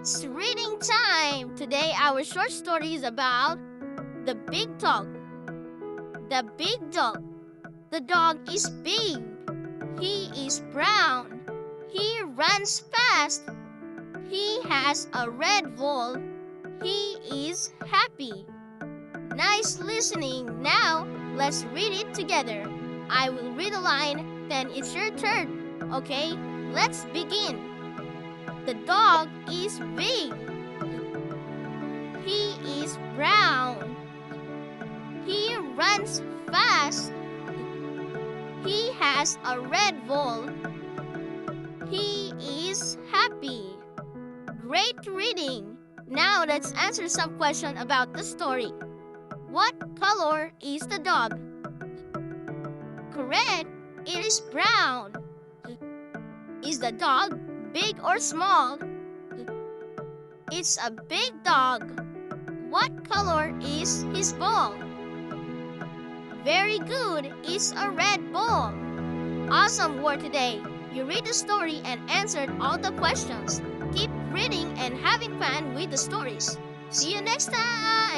It's reading time! Today our short story is about the big dog. The big dog. The dog is big. He is brown. He runs fast. He has a red ball. He is happy. Nice listening. Now let's read it together. I will read a line, then it's your turn. Okay, let's begin. The dog is big. He is brown. He runs fast. He has a red ball. He is happy. Great reading. Now let's answer some question about the story. What color is the dog? Correct. It is brown. Is the dog big or small? It's a big dog. What color is his ball? Very good. It's a red ball. Awesome work today. You read the story and answered all the questions. Keep reading and having fun with the stories. See you next time.